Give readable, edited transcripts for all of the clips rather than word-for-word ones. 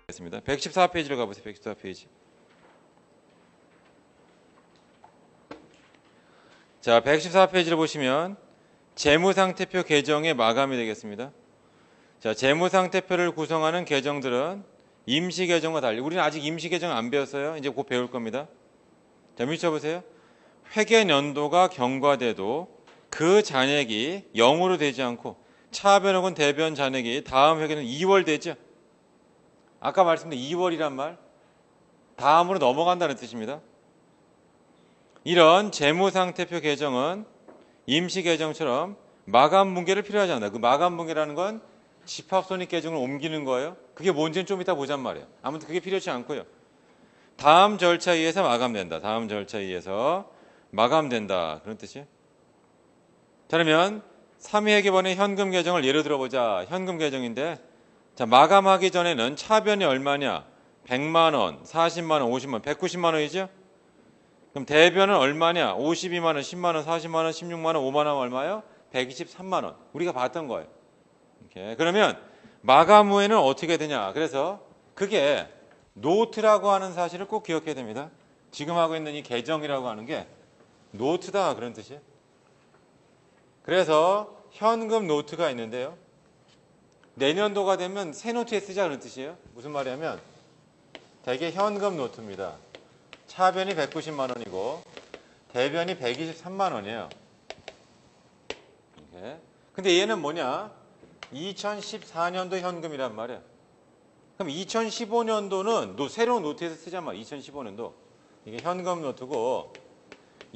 114페이지로 가보세요. 114페이지. 자, 114페이지를 보시면 재무상태표 계정의 마감이 되겠습니다. 자, 재무상태표를 구성하는 계정들은 임시계정과 달리, 우리는 아직 임시계정 안 배웠어요. 이제 곧 배울 겁니다. 자, 밑에 보세요. 회계연도가 경과돼도 그 잔액이 0으로 되지 않고 차변 혹은 대변 잔액이 다음 회계는 2월 되죠. 아까 말씀드린 2월이란 말, 다음으로 넘어간다는 뜻입니다. 이런 재무상태표 계정은 임시계정처럼 마감분계를 필요하지 않아요. 그 마감분계라는 건 집합손익계정을 옮기는 거예요. 그게 뭔지는 좀 이따 보잔 말이에요. 아무튼 그게 필요치 않고요. 다음 절차에 의해서 마감된다. 다음 절차에 의해서 마감된다. 그런 뜻이에요. 자, 그러면 3회계번의 현금 계정을 예로 들어보자. 현금 계정인데, 자, 마감하기 전에는 차변이 얼마냐? 100만 원, 40만 원, 50만 원, 190만 원이죠? 그럼 대변은 얼마냐? 52만 원, 10만 원, 40만 원, 16만 원, 5만 원 얼마요? 123만 원. 우리가 봤던 거예요. 이렇게. 그러면 마감 후에는 어떻게 되냐? 그래서 그게 노트라고 하는 사실을 꼭 기억해야 됩니다. 지금 하고 있는 이 계정이라고 하는 게 노트다 그런 뜻이에요. 그래서 현금 노트가 있는데요. 내년도가 되면 새 노트에 쓰자 그런 뜻이에요. 무슨 말이냐면 자, 이게 현금 노트입니다. 차변이 190만 원이고 대변이 123만 원이에요. 이렇게. 근데 얘는 뭐냐? 2014년도 현금이란 말이에요. 그럼 2015년도는 새로운 노트에서 쓰자 말이에요. 2015년도. 이게 현금 노트고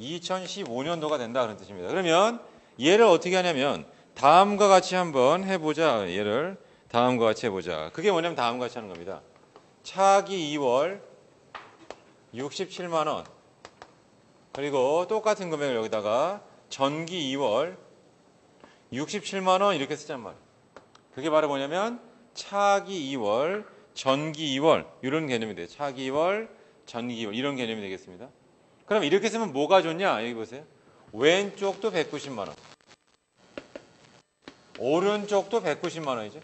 2015년도가 된다 그런 뜻입니다. 그러면 얘를 어떻게 하냐면 다음과 같이 한번 해보자. 얘를 다음과 같이 해보자. 그게 뭐냐면 다음과 같이 하는 겁니다. 차기 2월 67만 원. 그리고 똑같은 금액을 여기다가 전기 2월 67만 원 이렇게 쓰잔 말이에요. 그게 바로 뭐냐면 차기 2월, 전기 2월 이런 개념이 돼요. 차기 2월, 전기 2월 이런 개념이 되겠습니다. 그럼 이렇게 쓰면 뭐가 좋냐? 여기 보세요. 왼쪽도 190만 원. 오른쪽도 190만 원이죠.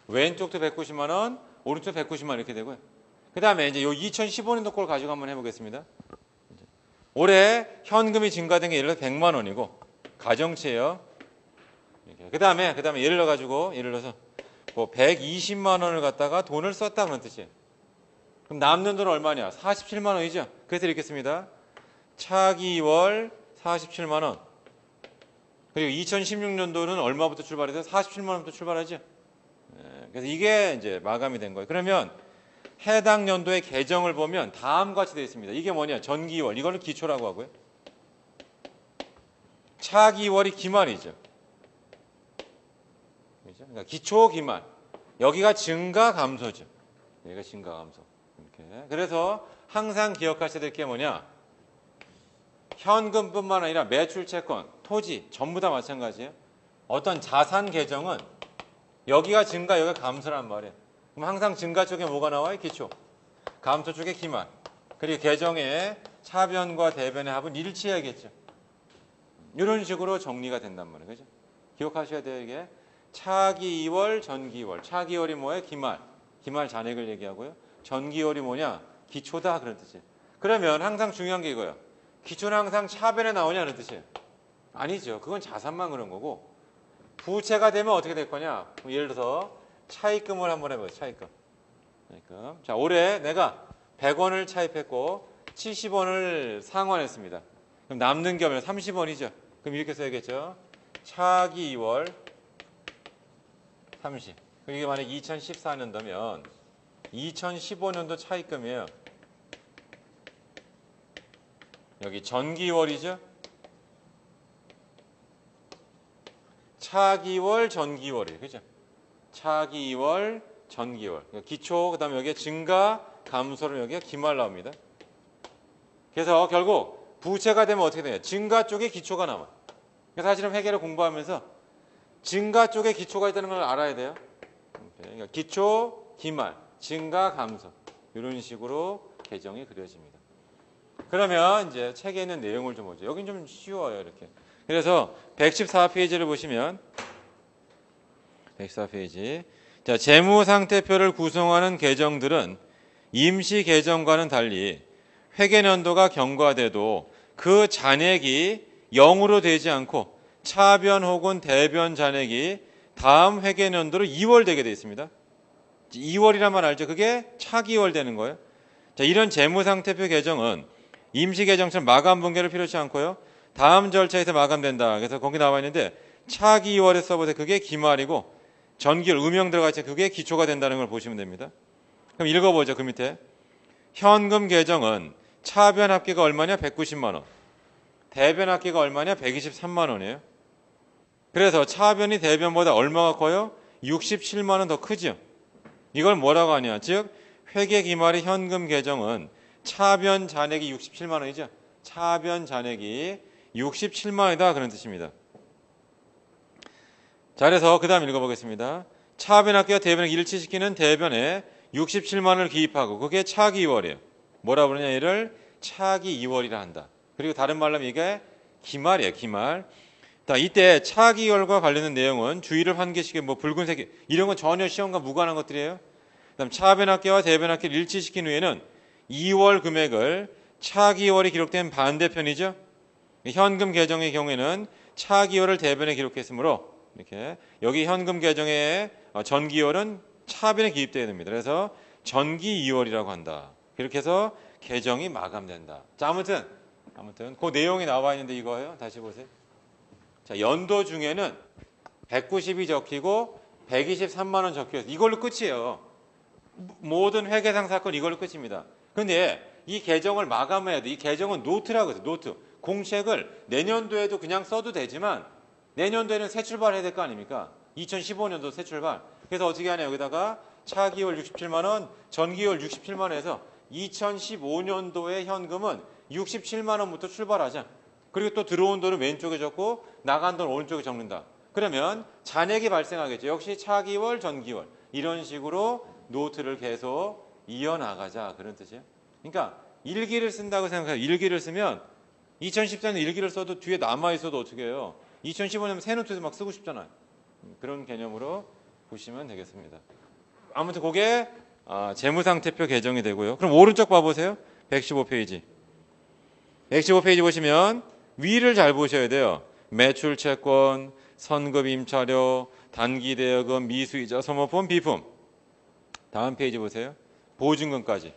왼쪽도 190만 원, 오른쪽 190만 원 이렇게 되고요. 그 다음에 이제 요 2015년도 걸 가지고 한번 해보겠습니다. 올해 현금이 증가된 게 예를 들어 100만 원이고 가정치예요. 그 다음에 예를 들어서 뭐 120만 원을 갖다가 돈을 썼다 그런 뜻이에요. 그럼 남는 돈은 얼마냐? 47만 원이죠. 그래서 이렇게 씁니다. 차기 2월 47만 원. 그리고 2016년도는 얼마부터 출발해서 47만 원부터 출발하죠. 그래서 이게 이제 마감이 된 거예요. 그러면 해당 연도의 계정을 보면 다음과 같이 되어 있습니다. 이게 뭐냐? 전기 2월. 이거는 기초라고 하고요. 차기 2월이 기말이죠. 그러니까 기초 기말. 여기가 증가 감소죠. 여기가 증가 감소. 이렇게. 그래서 항상 기억하셔야 될 게 뭐냐? 현금뿐만 아니라 매출 채권, 토지 전부 다 마찬가지예요. 어떤 자산 계정은 여기가 증가, 여기가 감소란 말이에요. 그럼 항상 증가 쪽에 뭐가 나와요? 기초. 감소 쪽에 기말. 그리고 계정의 차변과 대변의 합은 일치해야겠죠. 이런 식으로 정리가 된단 말이에요. 그죠? 기억하셔야 돼요. 이게 차기 2월, 전기 2월. 차기 2월이 뭐예요? 기말. 기말 잔액을 얘기하고요. 전기 2월이 뭐냐? 기초다 그런 뜻이에요. 그러면 항상 중요한 게 이거예요. 기초는 항상 차변에 나오냐는 뜻이에요. 아니죠. 그건 자산만 그런 거고 부채가 되면 어떻게 될 거냐? 예를 들어서 차입금을 한번 해봐요. 차입금. 자, 올해 내가 100원을 차입했고 70원을 상환했습니다. 그럼 남는 게 얼마나? 30원이죠. 그럼 이렇게 써야겠죠. 차기 2월 30. 그럼 이게 만약 2014년도면 2015년도 차입금이에요. 여기 전기 2월이죠. 차기 2월, 전기 2월이에요. 그죠? 차기 2월, 전기 2월. 그러니까 기초, 그 다음에 여기에 증가, 감소를 여기에 기말 나옵니다. 그래서 결국 부채가 되면 어떻게 되냐? 증가 쪽에 기초가 남아요. 그래서 사실은 회계를 공부하면서 증가 쪽에 기초가 있다는 걸 알아야 돼요. 그러니까 기초, 기말, 증가, 감소. 이런 식으로 계정이 그려집니다. 그러면 이제 책에 있는 내용을 좀 보죠. 여긴 좀 쉬워요, 이렇게. 그래서 114페이지를 보시면 114페이지. 자, 재무상태표를 구성하는 계정들은 임시 계정과는 달리 회계연도가 경과돼도 그 잔액이 0으로 되지 않고 차변 혹은 대변 잔액이 다음 회계연도로 2월 되게 되어 있습니다. 2월이란 말 알죠? 그게 차기월 되는 거예요. 자, 이런 재무상태표 계정은 임시계정처럼 마감 분괴를 필요치 않고요. 다음 절차에서 마감된다. 그래서 거기 나와 있는데 차기월에 써보세요. 그게 기말이고 전기월 음영 들어가 있죠. 그게 기초가 된다는 걸 보시면 됩니다. 그럼 읽어보죠. 그 밑에 현금 계정은 차변 합계가 얼마냐? 190만 원. 대변 합계가 얼마냐? 123만 원이에요. 그래서 차변이 대변보다 얼마가 커요? 67만 원 더 크죠. 이걸 뭐라고 하냐? 즉 회계 기말의 현금 계정은 차변 잔액이 67만 원이죠. 차변 잔액이 67만 원이다 그런 뜻입니다. 자, 그래서 그 다음 읽어보겠습니다. 차변 합계와 대변을 일치시키는 대변에 67만 원을 기입하고 그게 차기 2월이에요. 뭐라 그러냐? 이를 차기 2월이라 한다. 그리고 다른 말로 하면 이게 기말이에요. 기말. 자, 이때 차기 2월과 관련된 내용은 주의를 환기시켜 뭐 붉은색 이런 건 전혀 시험과 무관한 것들이에요. 그다음 차변 합계와 대변 합계를 일치시킨 후에는 2월 금액을 차기 2월이 기록된 반대편이죠. 현금 계정의 경우에는 차기 2월을 대변에 기록했으므로 이렇게 여기 현금 계정의 전기월은 차변에 기입되어야 됩니다. 그래서 전기 2월이라고 한다. 그렇게 해서 계정이 마감된다. 자, 아무튼 그 내용이 나와 있는데 이거예요. 다시 보세요. 자, 연도 중에는 190이 적히고 123만 원 적혀 있어요. 이걸로 끝이에요. 모든 회계상 사건 이걸로 끝입니다. 근데 이 계정을 마감해야 돼. 이 계정은 노트라고 해서 노트. 공책을 내년도에도 그냥 써도 되지만 내년도에는 새 출발해야 될 거 아닙니까? 2015년도 새 출발. 그래서 어떻게 하냐? 여기다가 차기월 67만 원, 전기월 67만 원에서 2015년도의 현금은 67만 원부터 출발하자. 그리고 또 들어온 돈은 왼쪽에 적고 나간 돈 오른쪽에 적는다. 그러면 잔액이 발생하겠죠. 역시 차기월, 전기월. 이런 식으로 노트를 계속 이어나가자. 그런 뜻이에요. 그러니까 일기를 쓴다고 생각해요. 일기를 쓰면 2014년 일기를 써도 뒤에 남아있어도 어떻게 해요? 2015년 새 노트에서 막 쓰고 싶잖아요. 그런 개념으로 보시면 되겠습니다. 아무튼 그게 재무상태표 계정이 되고요. 그럼 오른쪽 봐보세요. 115페이지. 115페이지 보시면 위를 잘 보셔야 돼요. 매출채권, 선급임차료, 단기대여금, 미수이자, 소모품, 비품. 다음 페이지 보세요. 보증금까지.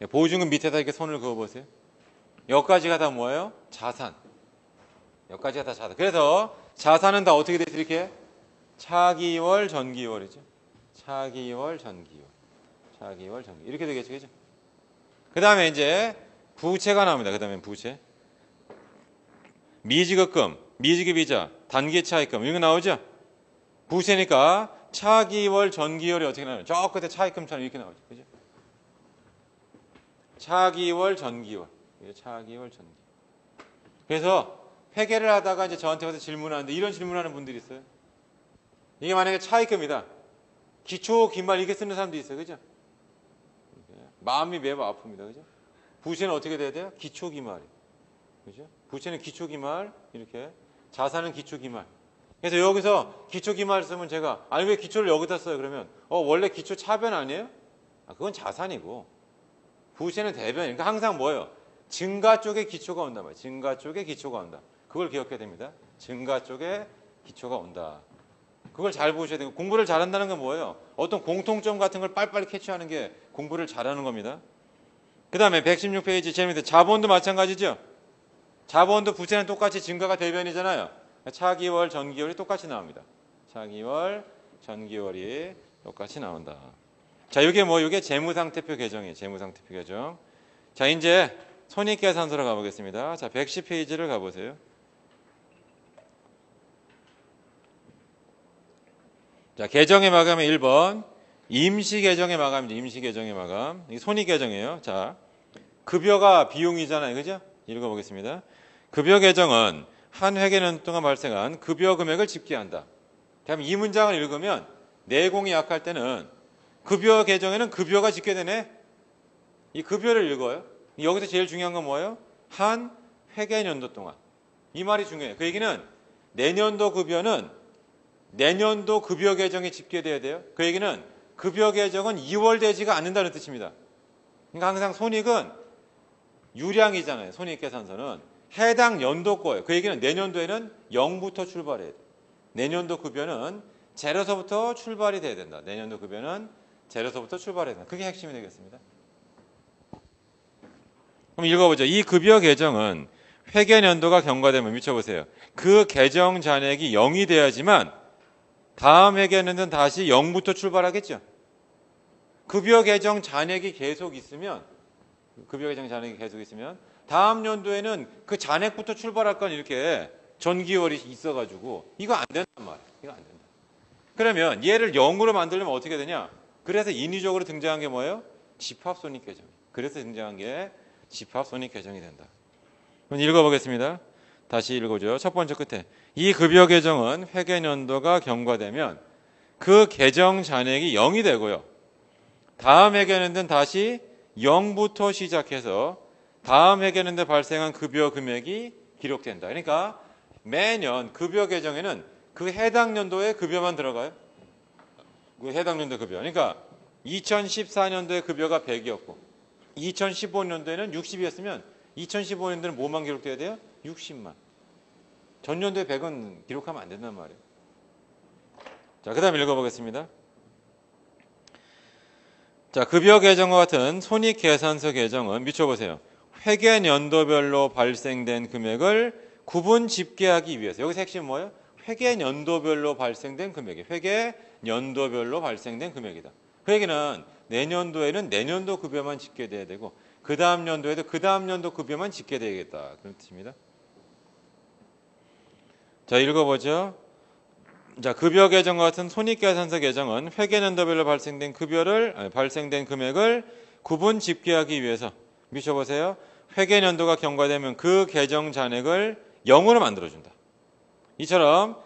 보증금 밑에다 이렇게 손을 그어보세요. 여기까지가 다 뭐예요? 자산. 여기까지가 다 자산. 그래서 자산은 다 어떻게 돼 있어요? 이렇게 차기월, 전기월이죠. 차기월, 전기월. 차기월, 전기월. 이렇게 되겠죠. 그죠? 그 다음에 이제 부채가 나옵니다. 그 다음에 부채. 미지급금, 미지급이자, 단기차입금 이거 나오죠? 부채니까 차기월, 전기월이 어떻게 나와요? 저 끝에 차입금처럼 이렇게 나오죠. 그죠? 차기월, 전기월. 차기월, 전기월. 그래서 회계를 하다가 이제 저한테 와서 질문하는데 이런 질문하는 분들이 있어요. 이게 만약에 차입금이다. 기초, 기말 이렇게 쓰는 사람도 있어요. 그죠? 마음이 매우 아픕니다. 그죠? 부채는 어떻게 돼야 돼요? 기초, 기말. 그죠? 부채는 기초, 기말. 이렇게. 자산은 기초, 기말. 그래서 여기서 기초, 기말 쓰면 제가 아니 왜 기초를 여기다 써요? 그러면 원래 기초 차변 아니에요? 그건 자산이고 부채는 대변. 그러니까 항상 뭐예요? 증가 쪽에 기초가 온단 말이에요. 증가 쪽에 기초가 온다. 그걸 기억해야 됩니다. 증가 쪽에 기초가 온다. 그걸 잘 보셔야 되고 공부를 잘한다는 건 뭐예요? 어떤 공통점 같은 걸 빨리빨리 캐치하는 게 공부를 잘하는 겁니다. 그 다음에 116페이지 제일 밑에 자본도 마찬가지죠. 자본도 부채는 똑같이 증가가 대변이잖아요. 차기월, 전기월이 똑같이 나옵니다. 차기월, 전기월이 똑같이 나온다. 자, 이게 이게 재무상태표 계정이에요. 재무상태표 계정. 자, 이제 손익계산서로 가보겠습니다. 자, 110페이지를 가보세요. 자, 계정의 마감의 1번. 임시계정의 마감이죠. 임시계정의 마감. 이게 손익계정이에요. 자, 급여가 비용이잖아요. 그죠? 읽어보겠습니다. 급여 계정은 한 회계년 동안 발생한 급여 금액을 집계한다. 그럼 이 문장을 읽으면 내공이 약할 때는 급여 계정에는 급여가 집계되네. 이 급여를 읽어요. 여기서 제일 중요한 건 뭐예요? 한 회계년도 동안. 이 말이 중요해요. 그 얘기는 내년도 급여는 내년도 급여 개정이 집계돼야 돼요. 그 얘기는 급여 개정은 2월 되지가 않는다는 뜻입니다. 그러니까 항상 손익은 유량이잖아요. 손익계산서는 해당 연도 거예요. 그 얘기는 내년도에는 0부터 출발해야 돼요. 내년도 급여는 제로서부터 출발이 돼야 된다. 내년도 급여는 제로서부터 출발해야 된다. 그게 핵심이 되겠습니다. 그럼 읽어보죠. 이 급여 개정은 회계연도가 경과되면 미쳐보세요. 그 개정 잔액이 0이 돼야지만 다음 회계연도는 다시 0부터 출발하겠죠. 급여 개정 잔액이 계속 있으면 다음 연도에는 그 잔액부터 출발할 건 이렇게 전기월이 있어가지고 이거 안 된단 말이에요. 이거 안 된다. 그러면 얘를 0으로 만들려면 어떻게 되냐? 그래서 인위적으로 등장한 게 뭐예요? 집합손익계정. 그래서 등장한 게 집합손익계정이 된다. 그럼 읽어보겠습니다. 다시 읽어보죠. 첫 번째 끝에 이 급여 개정은 회계연도가 경과되면 그 개정 잔액이 0이 되고요. 다음 회계연도는 다시 0부터 시작해서 다음 회계연도에 발생한 급여 금액이 기록된다. 그러니까 매년 급여 개정에는 그 해당 연도의 급여만 들어가요. 그 해당 연도 급여. 그러니까 2014년도에 급여가 100이었고 2015년도에는 60이었으면 2015년도에는 뭐만 기록돼야 돼요? 60만. 전년도에 100은 기록하면 안 된단 말이에요. 자, 그 다음 읽어보겠습니다. 자, 급여 개정과 같은 손익계산서 개정은 미쳐보세요. 회계연도별로 발생된 금액을 구분 집계하기 위해서. 여기서 핵심은 뭐예요? 회계연도별로 발생된 금액이에요. 회계연도별로 발생된 금액이다. 그 얘기는 내년도에는 내년도 급여만 집계돼야 되고 그 다음 연도에도 그 다음 연도 급여만 집계되겠다. 그런 뜻입니다. 자, 읽어보죠. 자, 급여 개정과 같은 손익계산서 개정은 회계연도별로 발생된 금액을 구분 집계하기 위해서 미쳐보세요. 회계연도가 경과되면 그 개정 잔액을 0으로 만들어준다. 이처럼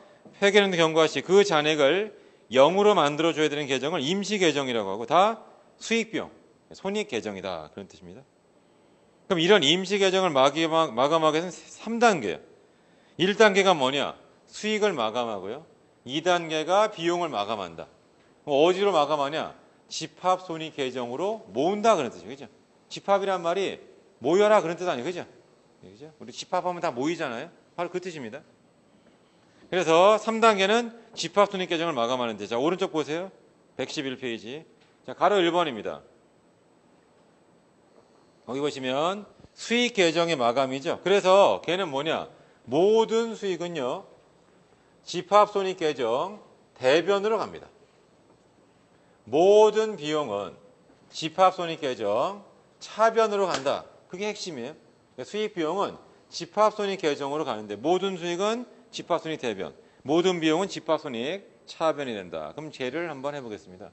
회계연도 경과 시 그 잔액을 0으로 만들어줘야 되는 개정을 임시개정이라고 하고 다 수익비용, 손익개정이다. 그런 뜻입니다. 그럼 이런 임시개정을 마감하기 위해서는 3단계예요. 1단계가 뭐냐? 수익을 마감하고요. 2단계가 비용을 마감한다. 어디로 마감하냐? 집합손익계정으로 모은다 그런 뜻이죠. 그죠? 집합이란 말이 모여라 그런 뜻 아니에요. 그죠? 그죠? 우리 집합하면 다 모이잖아요. 바로 그 뜻입니다. 그래서 3단계는 집합손익계정을 마감하는데 자, 오른쪽 보세요. 111페이지. 자, 가로 1번입니다. 거기 보시면 수익계정의 마감이죠. 그래서 걔는 뭐냐? 모든 수익은요. 집합손익계정 대변으로 갑니다. 모든 비용은 집합손익계정 차변으로 간다. 그게 핵심이에요. 수익 비용은 집합손익계정으로 가는데 모든 수익은 집합손익 대변, 모든 비용은 집합손익 차변이 된다. 그럼 쟤를 한번 해보겠습니다.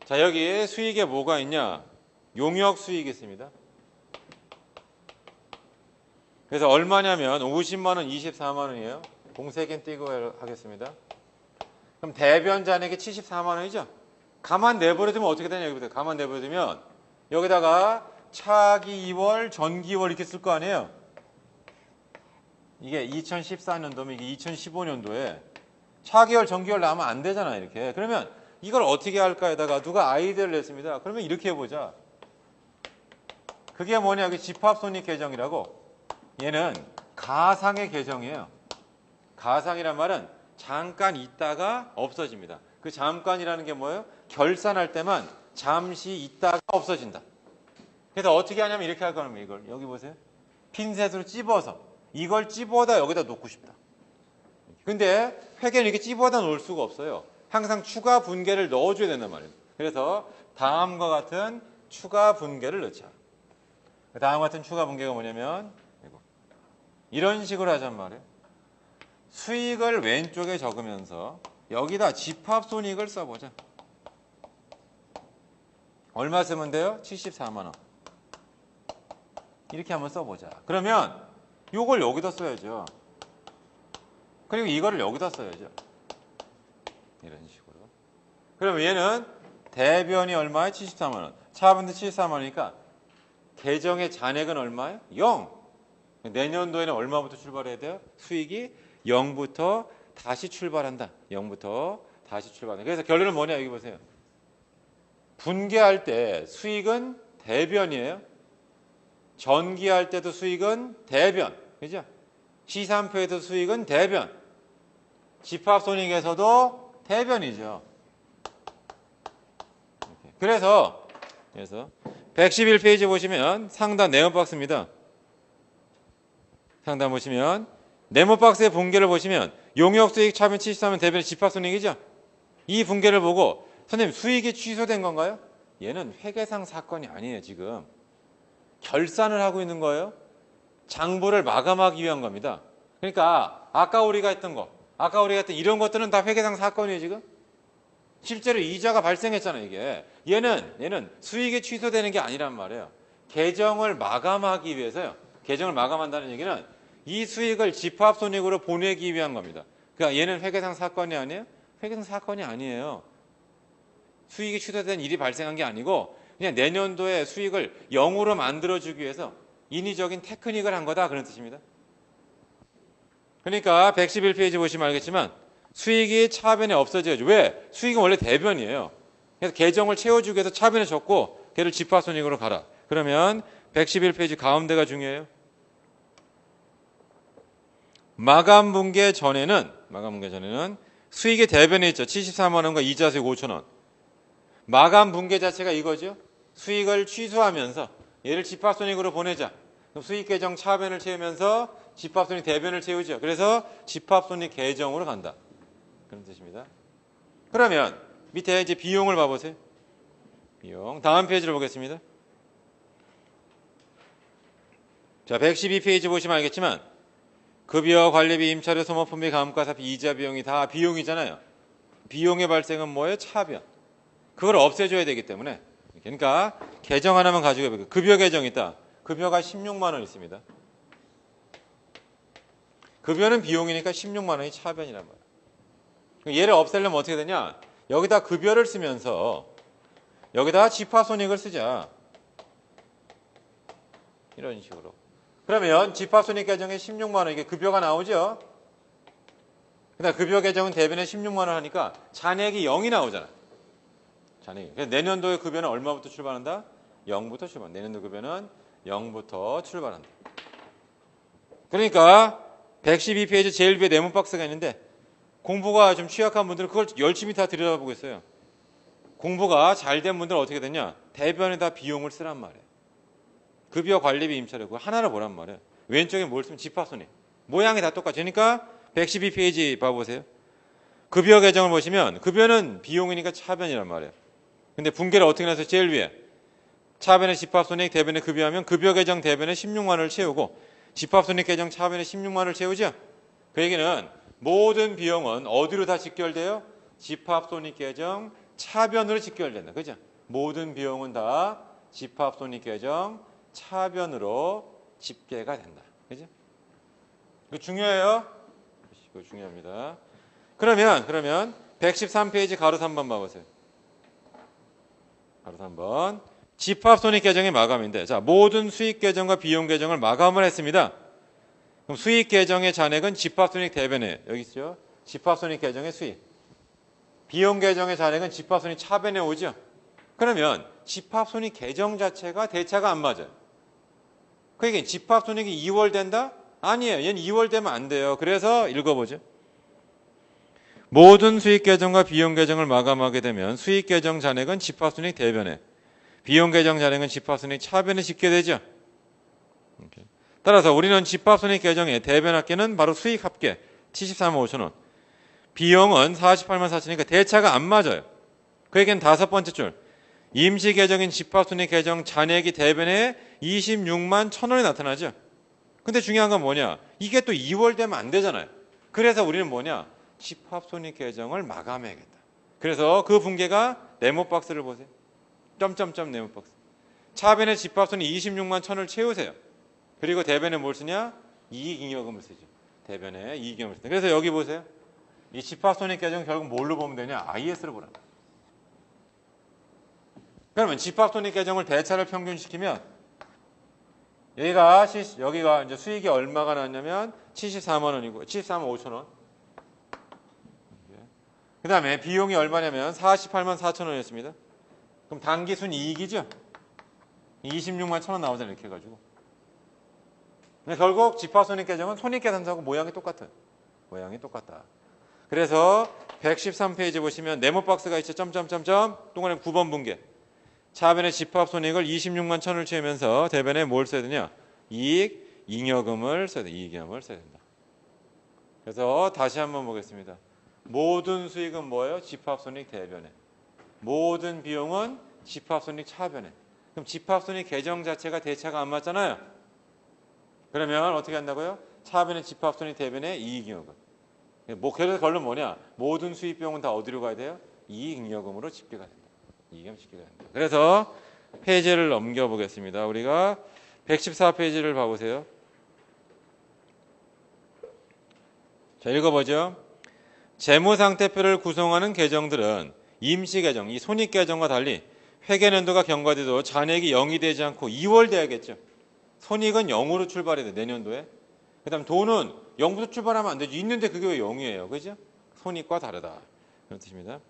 자, 여기 수익에 뭐가 있냐? 용역수익이 있습니다. 그래서 얼마냐면 50만 원, 24만 원이에요. 공세겐 띄고 하겠습니다. 그럼 대변 잔액이 74만 원이죠. 가만 내버려두면 어떻게 되냐? 여기부터 가만 내버려두면 여기다가 차기 2월, 전기 2월 이렇게 쓸 거 아니에요. 이게 2014년도면 이게 2015년도에 차기월, 전기월 나오면 안 되잖아요. 이렇게. 그러면 이걸 어떻게 할까에다가 누가 아이디어를 냈습니다. 그러면 이렇게 해보자. 그게 뭐냐? 집합손익계정이라고. 얘는 가상의 계정이에요. 가상이란 말은 잠깐 있다가 없어집니다. 그 잠깐이라는 게 뭐예요? 결산할 때만 잠시 있다가 없어진다. 그래서 어떻게 하냐면 이렇게 할 거면 이걸 여기 보세요. 핀셋으로 찝어서 이걸 찝어다 여기다 놓고 싶다. 근데 회계는 이렇게 찝어다 놓을 수가 없어요. 항상 추가 분계를 넣어줘야 된단 말이에요. 그래서 다음과 같은 추가 분계를 넣자. 다음과 같은 추가 분계가 뭐냐면 이런 식으로 하잔 말이에요. 수익을 왼쪽에 적으면서 여기다 집합손익을 써보자. 얼마 쓰면 돼요? 74만 원. 이렇게 한번 써보자. 그러면 이걸 여기다 써야죠. 그리고 이거를 여기다 써야죠. 이런 식으로. 그럼 얘는 대변이 얼마에? 74만 원. 차분도 74만 원이니까 계정의 잔액은 얼마예요? 0. 내년도에는 얼마부터 출발해야 돼요? 수익이 0부터 다시 출발한다. 0부터 다시 출발한다. 그래서 결론은 뭐냐? 여기 보세요. 분계할 때 수익은 대변이에요. 전기할 때도 수익은 대변. 그죠? 시산표에도 수익은 대변. 집합손익에서도 대변이죠. 그래서 111페이지 보시면 상단 네모박스입니다. 상단 보시면 네모박스의 분계를 보시면 용역수익 차변 73은 대변의 집합손익이죠. 이 분계를 보고 선생님 수익이 취소된 건가요? 얘는 회계상 사건이 아니에요. 지금 결산을 하고 있는 거예요. 장부를 마감하기 위한 겁니다. 그러니까 아까 우리가 했던 이런 것들은 다 회계상 사건이에요. 지금 실제로 이자가 발생했잖아요. 이게 얘는 수익이 취소되는 게 아니란 말이에요. 계정을 마감하기 위해서요. 계정을 마감한다는 얘기는 이 수익을 집합손익으로 보내기 위한 겁니다. 그러니까 얘는 회계상 사건이 아니에요? 회계상 사건이 아니에요. 수익이 취소된 일이 발생한 게 아니고 그냥 내년도에 수익을 0으로 만들어주기 위해서 인위적인 테크닉을 한 거다 그런 뜻입니다. 그러니까 111페이지 보시면 알겠지만 수익이 차변에 없어져야죠. 왜? 수익은 원래 대변이에요. 그래서 계정을 채워주기 위해서 차변에 줬고 걔를 집합손익으로 가라. 그러면 111페이지 가운데가 중요해요. 마감 분계 전에는 수익의 대변에 있죠. 74만 원과 이자 수익 5천 원. 마감 분계 자체가 이거죠. 수익을 취소하면서 얘를 집합손익으로 보내자. 그럼 수익 계정 차변을 채우면서 집합손익 대변을 채우죠. 그래서 집합손익 계정으로 간다. 그런 뜻입니다. 그러면 밑에 이제 비용을 봐보세요. 비용. 다음 페이지를 보겠습니다. 자, 112페이지 보시면 알겠지만 급여, 관리비, 임차료, 소모품비, 감가사비, 이자 비용이 다 비용이잖아요. 비용의 발생은 뭐예요? 차변. 그걸 없애줘야 되기 때문에 그러니까 계정 하나만 가지고 해볼게요. 급여 계정이 있다. 급여가 16만 원 있습니다. 급여는 비용이니까 16만 원이 차변이란 말이에요. 얘를 없애려면 어떻게 되냐? 여기다 급여를 쓰면서 여기다 집합손익을 쓰자. 이런 식으로. 그러면 집합손익 계정에 16만 원 이게 급여가 나오죠. 근데 급여 계정은 대변에 16만 원 하니까 잔액이 0이 나오잖아. 잔액이. 그래서 내년도의 급여는 얼마부터 출발한다? 0부터 출발. 내년도 급여는 0부터 출발한다. 그러니까 112페이지 제일 위에 네모박스가 있는데 공부가 좀 취약한 분들은 그걸 열심히 다 들여다보겠어요. 공부가 잘 된 분들은 어떻게 되냐? 대변에다 비용을 쓰란 말이에요. 급여, 관리비, 임차료 그거 하나를 보란 말이에요. 왼쪽에 뭘 쓰면 집합손익. 모양이 다 똑같죠. 그러니까 112페이지 봐보세요. 급여 계정을 보시면 급여는 비용이니까 차변이란 말이에요. 근데 분계를 어떻게 해서 제일 위에 차변의 집합손익, 대변의 급여하면 급여 계정 대변에 16만 원을 채우고 집합손익 계정 차변에 16만 원을 채우죠. 그 얘기는 모든 비용은 어디로 다 직결돼요? 집합손익 계정 차변으로 직결된다. 그죠? 모든 비용은 다 집합손익 계정 차변으로 집계가 된다. 그죠? 이거 중요해요? 이거 중요합니다. 그러면 113페이지 가로 3번 봐보세요. 가로 3번. 집합손익 계정의 마감인데 자 모든 수익 계정과 비용 계정을 마감을 했습니다. 그럼 수익 계정의 잔액은 집합손익 대변에 여기 있죠. 집합손익 계정의 수익. 비용 계정의 잔액은 집합손익 차변에 오죠. 그러면 집합손익 계정 자체가 대차가 안 맞아요. 그러니까 집합손익이 2월 된다? 아니에요. 얘는 2월 되면 안 돼요. 그래서 읽어보죠. 모든 수익 계정과 비용 계정을 마감하게 되면 수익 계정 잔액은 집합손익 대변에 비용 계정 잔액은 집합손익 차변에 집계되죠. 따라서 우리는 집합손익 계정의 대변 합계는 바로 수익 합계 74만 5천 원. 비용은 48만 4천이니까 대차가 안 맞아요. 그 얘기는 다섯 번째 줄. 임시 계정인 집합손익 계정 잔액이 대변에 26만 1천 원이 나타나죠. 근데 중요한 건 뭐냐? 이게 또 2월 되면 안 되잖아요. 그래서 우리는 뭐냐? 집합손익 계정을 마감해야겠다. 그래서 그 분계가 네모박스를 보세요. 점점점 네모박스. 차변에 집합손익 26만 1천을 채우세요. 그리고 대변에 뭘 쓰냐? 이익잉여금을 쓰죠. 대변에 이익잉여금을 쓰죠. 그래서 여기 보세요. 이 집합손익 계정 결국 뭘로 보면 되냐? IS로 보라. 그러면 집합손익 계정을 대차를 평균시키면 여기가 이제 수익이 얼마가 나왔냐면 74만 원이고 74만 5천 원. 그 다음에 비용이 얼마냐면 48만 4천 원이었습니다. 그럼 당기순 이익이죠? 26만 1천 원 나오잖아요. 이렇게 해가지고. 근데 결국 집합손익계정은 손익계산서하고 모양이 똑같아요. 모양이 똑같다. 그래서 113페이지 보시면 네모박스가 있죠. 점점점점 동그라미 9번 분계. 차변의 집합손익을 26만 1천을 채우면서 대변에 뭘 써야 되냐? 이익, 잉여금을 써야 돼. 이익잉여금을 써야 된다. 그래서 다시 한번 보겠습니다. 모든 수익은 뭐예요? 집합손익 대변에. 모든 비용은 집합손익 차변에. 그럼 집합손익 계정 자체가 대차가 안 맞잖아요. 그러면 어떻게 한다고요? 차변의 집합손익 대변에 이익잉여금. 그래서 결론 뭐냐? 모든 수익 비용은 다 어디로 가야 돼요? 이익잉여금으로 집계가 된다. 이익잉여금 집계가 된다. 그래서 페이지를 넘겨보겠습니다. 우리가 114페이지를 봐보세요. 자, 읽어보죠. 재무상태표를 구성하는 계정들은 임시계정, 이 손익계정과 달리 회계년도가 경과돼도 잔액이 0이 되지 않고 2월 돼야겠죠. 손익은 0으로 출발해야 돼, 내년도에. 그 다음 돈은 0부터 출발하면 안 되죠. 있는데 그게 왜 0이에요. 그죠? 손익과 다르다. 그런 뜻입니다.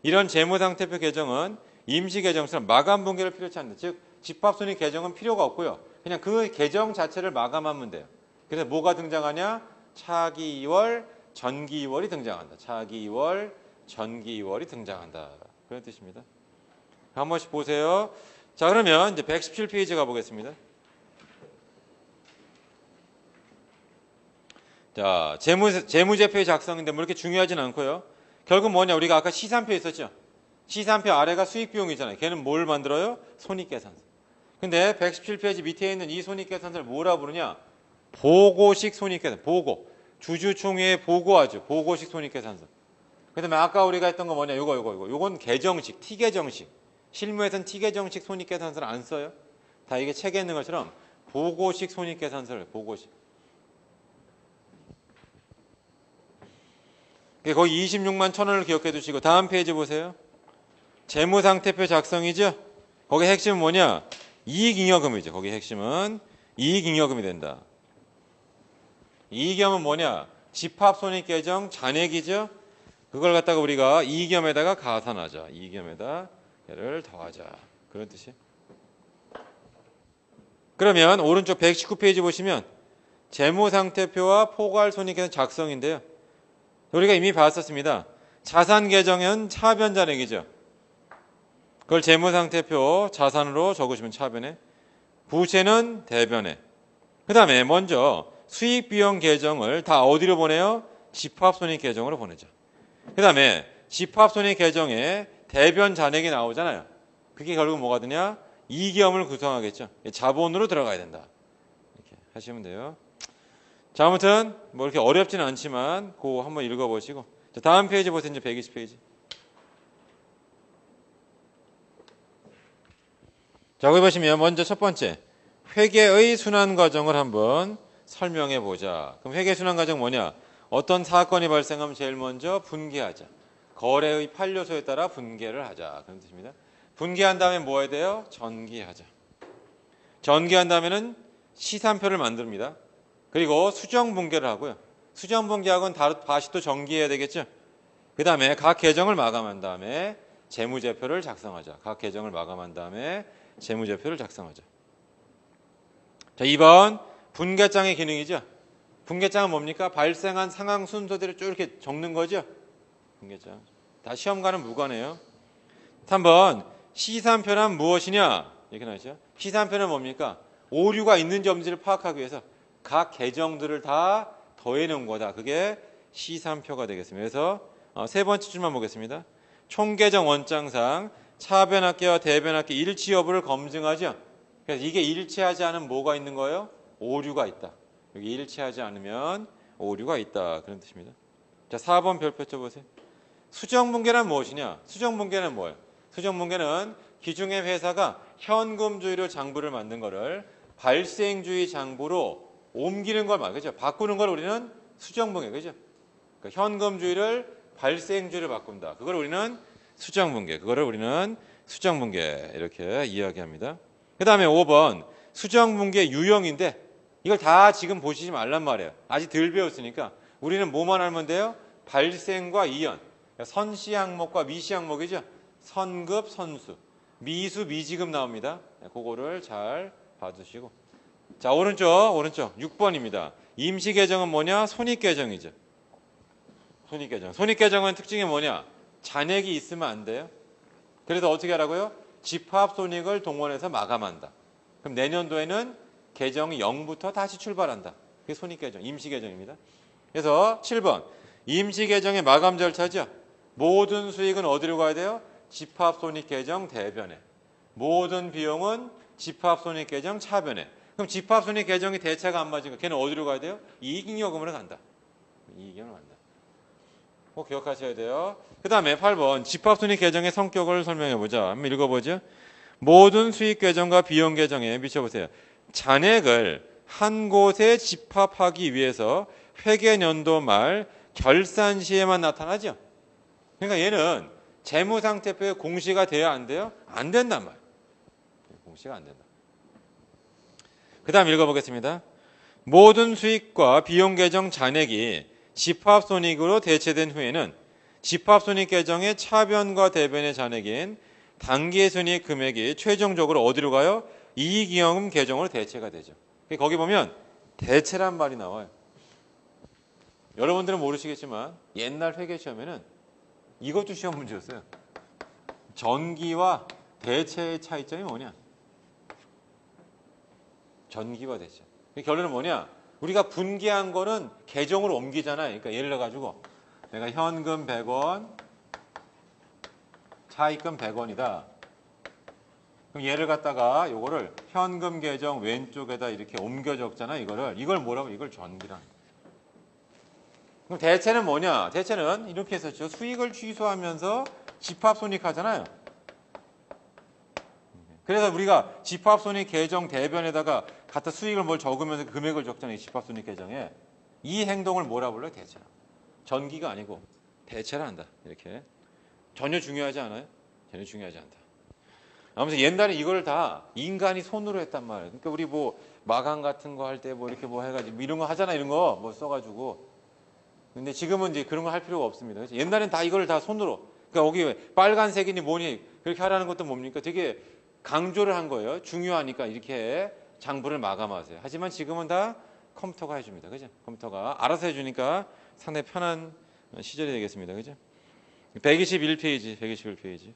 이런 재무상태표 계정은 임시계정처럼 마감 분계를 필요치 않는다. 즉, 집합손익 계정은 필요가 없고요. 그냥 그 계정 자체를 마감하면 돼요. 그래서 뭐가 등장하냐? 차기 2월, 전기 2월이 등장한다. 차기 2월, 전기 2월이 등장한다. 그런 뜻입니다. 한 번씩 보세요. 자, 그러면 이제 117페이지 가보겠습니다. 자, 재무제표의 작성인데 뭐 이렇게 중요하진 않고요. 결국 뭐냐? 우리가 아까 시산표 있었죠? 시산표 아래가 수익비용이잖아요. 걔는 뭘 만들어요? 손익계산서. 근데 117페이지 밑에 있는 이 손익계산서를 뭐라 부르냐? 보고식 손익계산. 보고. 주주총회에 보고하죠. 보고식 손익계산서. 그 다음에 아까 우리가 했던 거 뭐냐? 요건 계정식, T계정식. 실무에서는 T계정식 손익계산서를 안 써요. 다 이게 책에 있는 것처럼 보고식 손익계산서를 보고식. 거기 26만 1천원을 기억해 두시고 다음 페이지 보세요. 재무상태표 작성이죠. 거기 핵심은 뭐냐? 이익잉여금이죠. 거기 핵심은 이익잉여금이 된다. 이익잉여금은 뭐냐? 집합손익계정 잔액이죠. 그걸 갖다가 우리가 이익잉여금에다가 가산하자. 이익잉여금에다 얘를 더하자. 그런 뜻이. 그러면 오른쪽 119페이지 보시면 재무상태표와 포괄손익계산 작성인데요. 우리가 이미 봤었습니다. 자산계정은 차변잔액이죠. 그걸 재무상태표 자산으로 적으시면 차변에. 부채는 대변에. 그 다음에 먼저 수익비용 계정을 다 어디로 보내요? 집합손익계정으로 보내죠. 그 다음에 집합손익계정에 대변 잔액이 나오잖아요. 그게 결국 뭐가 되냐? 이익잉여금을 구성하겠죠. 자본으로 들어가야 된다. 이렇게 하시면 돼요. 자, 아무튼 뭐 이렇게 어렵지는 않지만 그거 한번 읽어보시고. 자, 다음 페이지 보세요. 이제 120페이지. 자, 여기 보시면 먼저 첫 번째 회계의 순환 과정을 한번 설명해 보자. 그럼 회계 순환 과정 뭐냐? 어떤 사건이 발생하면 제일 먼저 분개하자. 거래의 판료소에 따라 분개를 하자. 그런 뜻입니다. 분개한 다음에 뭐 해야 돼요? 전기하자. 전기한 다음에는 시산표를 만듭니다. 그리고 수정분개를 하고요. 수정분개하고는 다시 또 전기해야 되겠죠. 그 다음에 각 계정을 마감한 다음에 재무제표를 작성하자. 각 계정을 마감한 다음에 재무제표를 작성하자. 자, 2번 분개장의 기능이죠. 분개장은 뭡니까? 발생한 상황 순서대로 쭉 이렇게 적는 거죠. 분개장. 다 시험과는 무관해요. 3번 시산표란 무엇이냐? 이렇게 나오죠. 시산표는 뭡니까? 오류가 있는지 없는지를 파악하기 위해서 각 계정들을 다 더해놓은 거다. 그게 시산표가 되겠습니다. 그래서 세 번째 줄만 보겠습니다. 총계정 원장상 차변합계와 대변합계 일치 여부를 검증하죠. 그래서 이게 일치하지 않으면 뭐가 있는 거예요? 오류가 있다. 여기 일치하지 않으면 오류가 있다. 그런 뜻입니다. 자, 4번 별표 쳐보세요. 수정분개란 무엇이냐? 수정분개는 뭐예요? 수정분개는 기중의 회사가 현금주의로 장부를 만든 거를 발생주의 장부로 옮기는 걸 말이죠. 바꾸는 걸 우리는 수정분개, 그죠? 그러니까 현금주의를 발생주의로 바꾼다. 그걸 우리는 수정분개, 그거를 우리는 수정분개 이렇게 이야기합니다. 그 다음에 5번 수정분기의 유형인데 이걸 다 지금 보시지 말란 말이에요. 아직 덜 배웠으니까 우리는 뭐만 알면 돼요? 발생과 이연. 선시 항목과 미시 항목이죠. 선급, 선수. 미수, 미지급 나옵니다. 그거를 잘 봐두시고. 자, 오른쪽 6번입니다. 임시계정은 뭐냐? 손익계정이죠. 손익계정. 손익계정은 특징이 뭐냐? 잔액이 있으면 안 돼요. 그래서 어떻게 하라고요? 집합손익을 동원해서 마감한다. 그럼 내년도에는 계정이 0부터 다시 출발한다. 그게 손익계정, 임시계정입니다. 그래서 7번 임시계정의 마감 절차죠. 모든 수익은 어디로 가야 돼요? 집합손익계정 대변에. 모든 비용은 집합손익계정 차변에. 그럼 집합손익계정이 대체가 안 맞으니까 걔는 어디로 가야 돼요? 이익잉여금으로 간다. 이익잉여금으로 간다. 꼭 기억하셔야 돼요. 그 다음에 8번 집합손익계정의 성격을 설명해보자. 한번 읽어보죠. 모든 수익계정과 비용계정에 미쳐보세요. 잔액을 한 곳에 집합하기 위해서 회계연도 말 결산 시에만 나타나죠. 그러니까 얘는 재무상태표에 공시가 돼야 안 돼요? 안 된단 말이에요. 공시가 안 된다. 그 다음 읽어보겠습니다. 모든 수익과 비용계정 잔액이 집합손익으로 대체된 후에는 집합손익계정의 차변과 대변의 잔액인 당기순이익 금액이 최종적으로 어디로 가요? 이익잉여금 계정으로 대체가 되죠. 거기 보면 대체란 말이 나와요. 여러분들은 모르시겠지만 옛날 회계시험에는 이것도 시험 문제였어요. 전기와 대체의 차이점이 뭐냐? 전기와 대체. 결론은 뭐냐? 우리가 분기한 거는 계정으로 옮기잖아요. 그러니까 예를 들어가지고 내가 현금 100원, 차입금 100원이다. 그럼 얘를 갖다가 요거를 현금 계정 왼쪽에다 이렇게 옮겨 적잖아. 이걸 뭐라고? 이걸 전기라. 그럼 대체는 뭐냐? 대체는 이렇게 했었죠. 수익을 취소하면서 집합손익하잖아요. 그래서 우리가 집합손익 계정 대변에다가 갖다 수익을 뭘 적으면서 금액을 적잖아요. 집합손익 계정에. 이 행동을 뭐라 불러요? 대체. 전기가 아니고 대체를 한다. 이렇게. 전혀 중요하지 않아요? 전혀 중요하지 않다. 아무튼 옛날에 이걸 다 인간이 손으로 했단 말이에요. 그러니까 우리 뭐 마감 같은 거 할 때 뭐 이렇게 뭐 해가지고 이런 거 하잖아. 이런 거 뭐 써가지고. 근데 지금은 이제 그런 거 할 필요가 없습니다. 그렇죠? 옛날엔 다 이걸 다 손으로. 그러니까 여기 빨간색이니 뭐니 그렇게 하라는 것도 뭡니까? 되게 강조를 한 거예요. 중요하니까 이렇게 장부를 마감하세요. 하지만 지금은 다 컴퓨터가 해줍니다. 그죠? 컴퓨터가 알아서 해주니까 상당히 편한 시절이 되겠습니다. 그죠? 121페이지, 121페이지.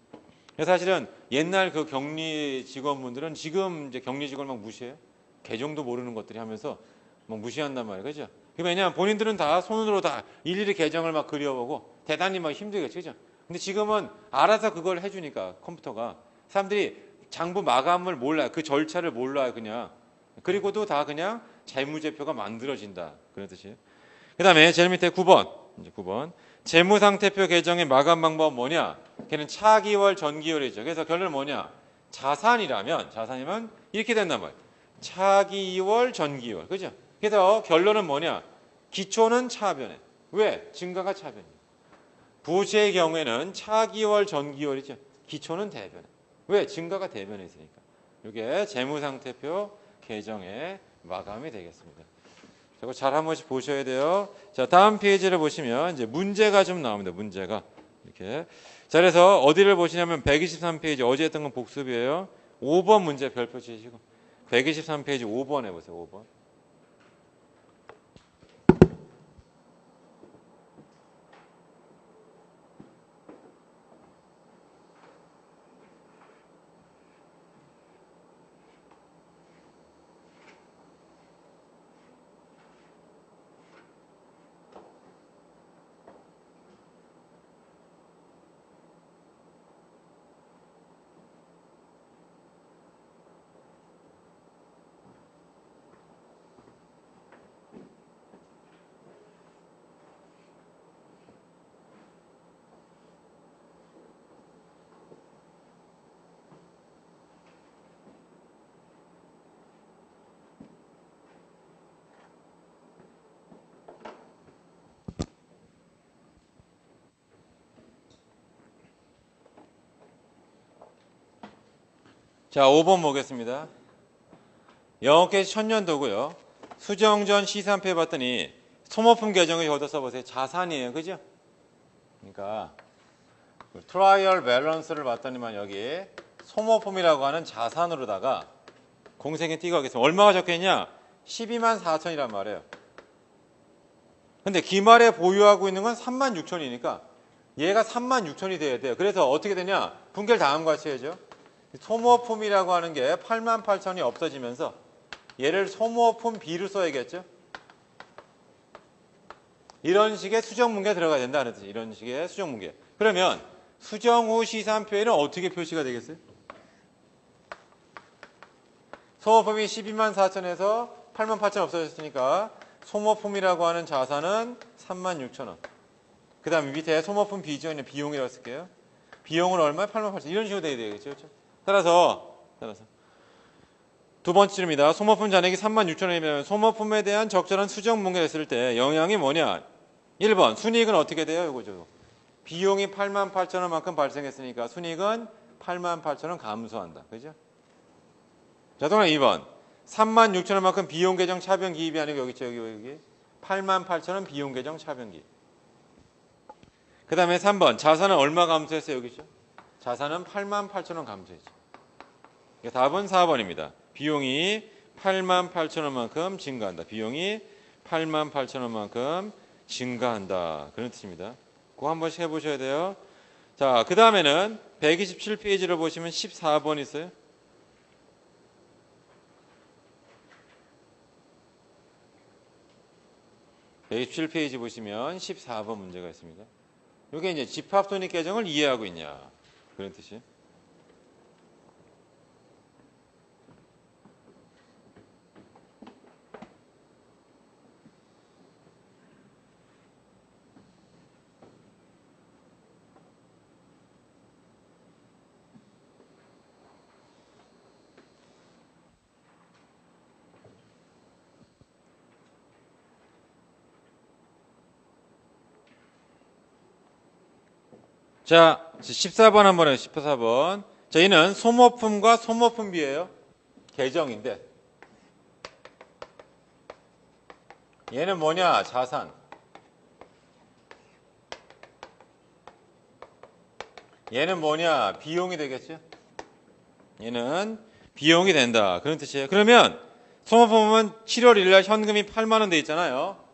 사실은 옛날 그 격리 직원분들은 지금 이제 격리 직원을 막 무시해요. 계정도 모르는 것들이 하면서 막 무시한단 말이에요. 그죠? 왜냐하면 본인들은 다 손으로 다 일일이 계정을 막 그려보고 대단히 막 힘들겠죠. 그죠? 근데 지금은 알아서 그걸 해주니까 컴퓨터가 사람들이 장부 마감을 몰라요. 그 절차를 몰라요. 그냥. 그리고도 다 그냥 재무제표가 만들어진다. 그런 뜻이에요. 그 다음에 제일 밑에 9번. 이제 9번. 재무상태표 계정의 마감 방법은 뭐냐? 걔는 차기월, 전기월이죠. 그래서 결론은 뭐냐? 자산이면 이렇게 된단 말이에요. 차기월, 전기월. 그죠? 그래서 결론은 뭐냐? 기초는 차변에. 왜? 증가가 차변이에요. 부채의 경우에는 차기월, 전기월이죠. 기초는 대변에. 왜? 증가가 대변에 있으니까. 이게 재무상태표 계정의 마감이 되겠습니다. 저거 잘 한 번씩 보셔야 돼요. 자, 다음 페이지를 보시면 이제 문제가 좀 나옵니다. 문제가 이렇게. 자, 그래서 어디를 보시냐면 123페이지 어제 했던 건 복습이에요. 5번 문제 별표 치시고 123페이지 5번 해보세요. 5번. 자, 5번 보겠습니다. 영업개시 1000년도고요. 수정전 시산표 해봤더니 소모품 계정을 여기다 써보세요. 자산이에요. 그죠? 그러니까 트라이얼 밸런스를 봤더니만 여기 소모품이라고 하는 자산으로다가 공생에 띄고 하겠습니다. 얼마가 적혀있냐? 12만 4천이란 말이에요. 근데 기말에 보유하고 있는 건 3만 6천이니까 얘가 3만 6천이 돼야 돼요. 그래서 어떻게 되냐? 분계를 다음과 같이 해야죠. 소모품이라고 하는 게 8만 8천이 없어지면서 얘를 소모품 B로 써야겠죠. 이런 식의 수정문계 들어가야 된다는 뜻이에요. 이런 식의 수정문계. 그러면 수정 후 시산표에는 어떻게 표시가 되겠어요? 소모품이 12만 4천에서 8만 8천 없어졌으니까 소모품이라고 하는 자산은 3만 6천 원. 그 다음에 밑에 소모품 비중에 있는 비용이라고 쓸게요. 비용은 얼마에? 8만 8천. 이런 식으로 돼야 되겠죠. 그렇죠? 따라서 두 번째 질문입니다. 소모품 잔액이 3만 6천 원이면 소모품에 대한 적절한 수정 문제를 했을 때 영향이 뭐냐? 1번 순이익은 어떻게 돼요? 이거죠. 비용이 8만 8천 원만큼 발생했으니까 순이익은 8만 8천 원 감소한다. 그죠? 자, 동그라미 2번. 3만 6천 원만큼 비용 계정 차변 기입이 아니고 여기 있죠. 여기. 8만 8천 원 비용 계정 차변 기입. 그 다음에 3번. 자산은 얼마 감소했어요? 여기 있죠. 자산은 8만 8천 원 감소했죠. 답은 4번입니다. 비용이 8만 8천 원만큼 증가한다. 비용이 8만 8천 원만큼 증가한다. 그런 뜻입니다. 그거 한 번씩 해보셔야 돼요. 자, 그 다음에는 127페이지를 보시면 14번 있어요. 127페이지 보시면 14번 문제가 있습니다. 이게 이제 집합손익 계정을 이해하고 있냐. 그런 뜻이에요. 자, 14번 한번 해요. 14번. 자, 얘는 소모품과 소모품비예요. 계정인데 얘는 뭐냐? 자산. 얘는 뭐냐? 비용이 되겠죠? 얘는 비용이 된다. 그런 뜻이에요. 그러면 소모품은 7월 1일 날 현금이 8만 원 돼 있잖아요.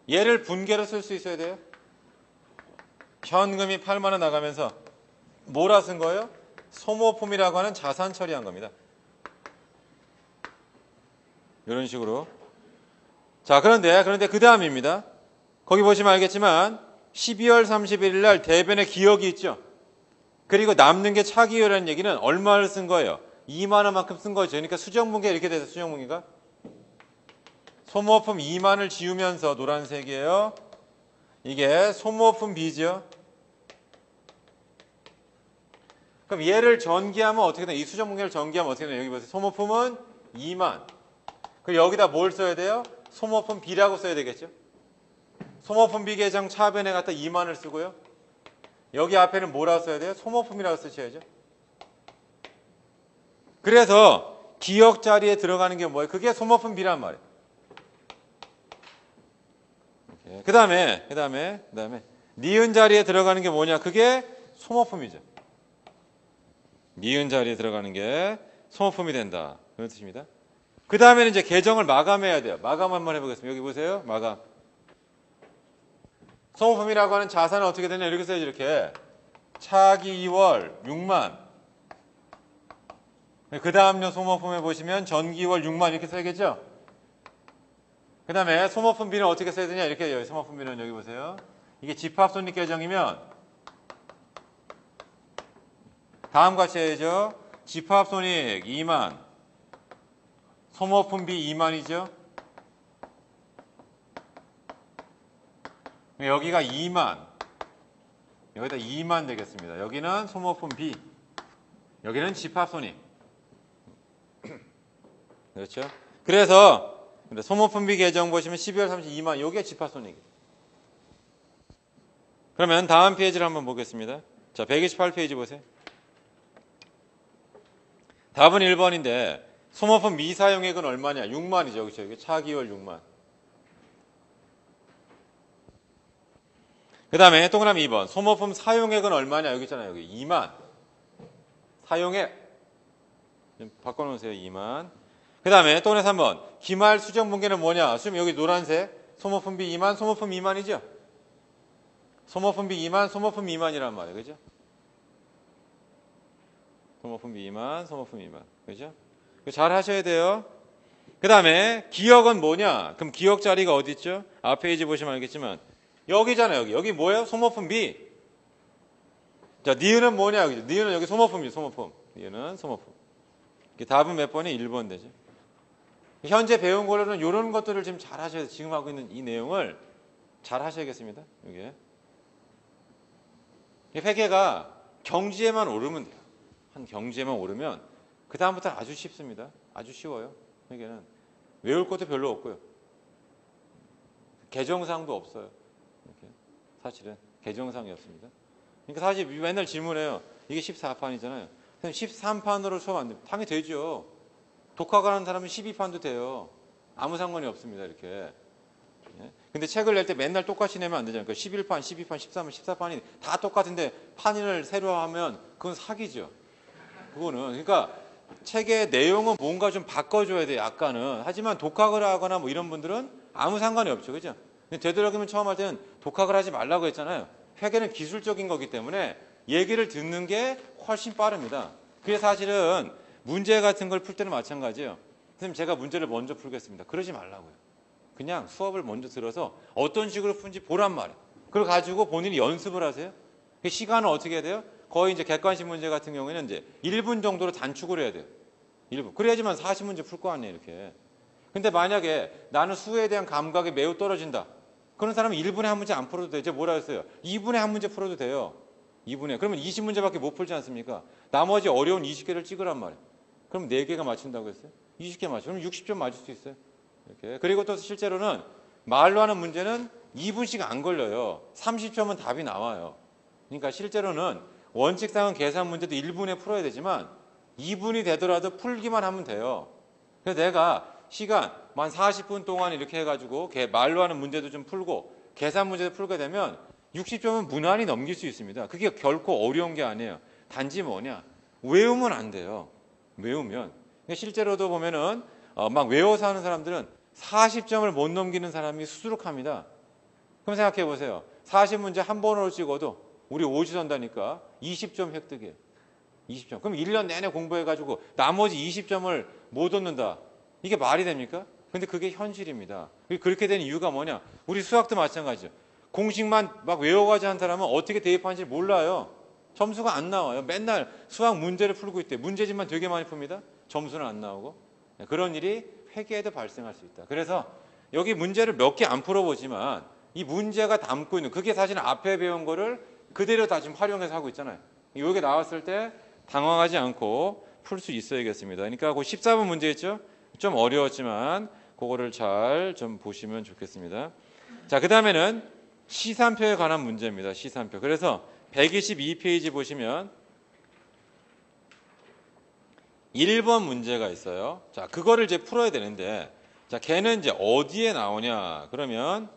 얘를 분계로 쓸 수 있어야 돼요. 현금이 8만 원 나가면서 뭐라 쓴 거예요? 소모품이라고 하는 자산 처리한 겁니다. 이런 식으로. 자, 그런데 그 다음입니다. 거기 보시면 알겠지만 12월 31일 날 대변에 기억이 있죠. 그리고 남는 게 차기율이라는 얘기는 얼마를 쓴 거예요? 2만 원만큼 쓴 거죠. 그러니까 수정분계 이렇게 돼서 수정분계가 소모품 2만을 지우면서 노란색이에요. 이게 소모품 B죠. 그럼 얘를 전기하면 어떻게 되나? 이 수정분계를 전기하면 어떻게 되나? 여기 보세요. 소모품은 2만. 그럼 여기다 뭘 써야 돼요? 소모품 B라고 써야 되겠죠. 소모품 B 계정 차변에 갖다 2만을 쓰고요. 여기 앞에는 뭐라고 써야 돼요? 소모품이라고 쓰셔야죠. 그래서 기억 자리에 들어가는 게 뭐예요? 그게 소모품 B란 말이에요. 그 다음에 니은 자리에 들어가는 게 뭐냐? 그게 소모품이죠. 니은 자리에 들어가는 게 소모품이 된다. 그런 뜻입니다. 그 다음에는 이제 계정을 마감해야 돼요. 마감 한번 해보겠습니다. 여기 보세요. 마감. 소모품이라고 하는 자산은 어떻게 되냐? 이렇게 써야지. 이렇게 차기 2월 6만. 그 다음요 소모품에 보시면 전기 2월 6만 이렇게 써야겠죠? 그 다음에 소모품 B는 어떻게 써야 되냐? 이렇게 해요. 소모품 B는 여기 보세요. 이게 집합손익 계정이면 다음과 같이 해야죠. 집합손익 2만, 소모품 B 2만이죠. 여기가 2만, 여기다 2만 되겠습니다. 여기는 소모품 B, 여기는 집합손익. 그렇죠? 그래서 소모품 B 계정 보시면 12월 32만, 요게 집합손익. 그러면 다음 페이지를 한번 보겠습니다. 자, 128페이지 보세요. 답은 1번인데 소모품 미사용액은 얼마냐? 6만이죠. 그렇죠? 이게 차기월 6만. 그 다음에 동그라미 2번. 소모품 사용액은 얼마냐? 여기 있잖아요. 여기 2만. 사용액. 좀 바꿔놓으세요. 2만. 그 다음에 동그라미 3번. 기말 수정분기는 뭐냐? 지금 여기 노란색. 소모품비 2만, 소모품 2만이죠? 소모품비 2만, 소모품 2만이란 말이에요. 그죠? 소모품비 2만, 소모품 2만. 그죠? 잘 하셔야 돼요. 그 다음에 기억은 뭐냐? 그럼 기억 자리가 어디 있죠? 앞 페이지 보시면 알겠지만 여기잖아요. 여기. 여기 뭐예요? 소모품비. 자, 니은은 뭐냐? 여기. 니은은 여기 소모품비, 소모품. 니은은 소모품. 답은 몇 번이? 1번 되죠. 현재 배운 거로는 이런 것들을 지금 잘 하셔야 돼요. 지금 하고 있는 이 내용을 잘 하셔야겠습니다. 이게 회계가 경지에만 오르면 돼요. 한 경지에만 오르면 그 다음부터는 아주 쉽습니다. 아주 쉬워요. 회계는 외울 것도 별로 없고요. 개정상도 없어요. 이렇게 사실은 개정상이 없습니다. 그러니까 사실 맨날 질문해요. 이게 14판이잖아요. 13판으로 수업 안 됩니다. 당연히 되죠. 독학을 하는 사람은 12판도 돼요. 아무 상관이 없습니다. 이렇게. 근데 책을 낼 때 맨날 똑같이 내면 안 되잖아요. 11판, 12판, 13판, 14판이 다 똑같은데 판을 새로 하면 그건 사기죠. 그거는. 그러니까 책의 내용은 뭔가 좀 바꿔줘야 돼요. 약간은. 하지만 독학을 하거나 뭐 이런 분들은 아무 상관이 없죠. 그죠? 근데 되도록이면 처음 할 때는 독학을 하지 말라고 했잖아요. 회계는 기술적인 거기 때문에 얘기를 듣는 게 훨씬 빠릅니다. 그게 사실은 문제 같은 걸 풀 때는 마찬가지예요. 선생님 제가 문제를 먼저 풀겠습니다. 그러지 말라고요. 그냥 수업을 먼저 들어서 어떤 식으로 푸는지 보란 말이에요. 그걸 가지고 본인이 연습을 하세요. 시간은 어떻게 해야 돼요? 거의 이제 객관식 문제 같은 경우에는 이제 1분 정도로 단축을 해야 돼요. 1분. 그래야지만 40문제 풀 거 아니에요, 이렇게. 근데 만약에 나는 수에 대한 감각이 매우 떨어진다. 그런 사람은 1분에 한 문제 안 풀어도 돼요. 제가 뭐라 했어요? 2분에 한 문제 풀어도 돼요. 2분에. 그러면 20문제밖에 못 풀지 않습니까? 나머지 어려운 20개를 찍으란 말이에요. 그럼 4개가 맞춘다고 했어요? 20개 맞춰. 그럼 60점 맞을 수 있어요. 이렇게. 그리고 또 실제로는 말로 하는 문제는 2분씩 안 걸려요. 30점은 답이 나와요. 그러니까 실제로는 원칙상은 계산 문제도 1분에 풀어야 되지만 2분이 되더라도 풀기만 하면 돼요. 그래서 내가 시간 한 40분 동안 이렇게 해가지고 말로 하는 문제도 좀 풀고 계산 문제도 풀게 되면 60점은 무난히 넘길 수 있습니다. 그게 결코 어려운 게 아니에요. 단지 뭐냐? 외우면 안 돼요. 외우면. 실제로도 보면은 막 외워서 하는 사람들은 40점을 못 넘기는 사람이 수두룩합니다. 그럼 생각해 보세요. 40문제 한 번으로 찍어도 우리 오지선다니까 20점 획득이에요. 20점. 그럼 1년 내내 공부해가지고 나머지 20점을 못 얻는다. 이게 말이 됩니까? 근데 그게 현실입니다. 그렇게 된 이유가 뭐냐? 우리 수학도 마찬가지죠. 공식만 막 외워가지고 한 사람은 어떻게 대입하는지 몰라요. 점수가 안 나와요. 맨날 수학 문제를 풀고 있대. 문제집만 되게 많이 풉니다. 점수는 안 나오고. 그런 일이 회계에도 발생할 수 있다. 그래서 여기 문제를 몇 개 안 풀어보지만 이 문제가 담고 있는 그게 사실 앞에 배운 거를 그대로 다 지금 활용해서 하고 있잖아요. 여기 나왔을 때 당황하지 않고 풀 수 있어야겠습니다. 그러니까 그 14번 문제 있죠? 좀 어려웠지만 그거를 잘 좀 보시면 좋겠습니다. 자, 그 다음에는 시산표에 관한 문제입니다. 시산표. 그래서 122페이지 보시면 1번 문제가 있어요. 자, 그거를 이제 풀어야 되는데, 자, 걔는 이제 어디에 나오냐? 그러면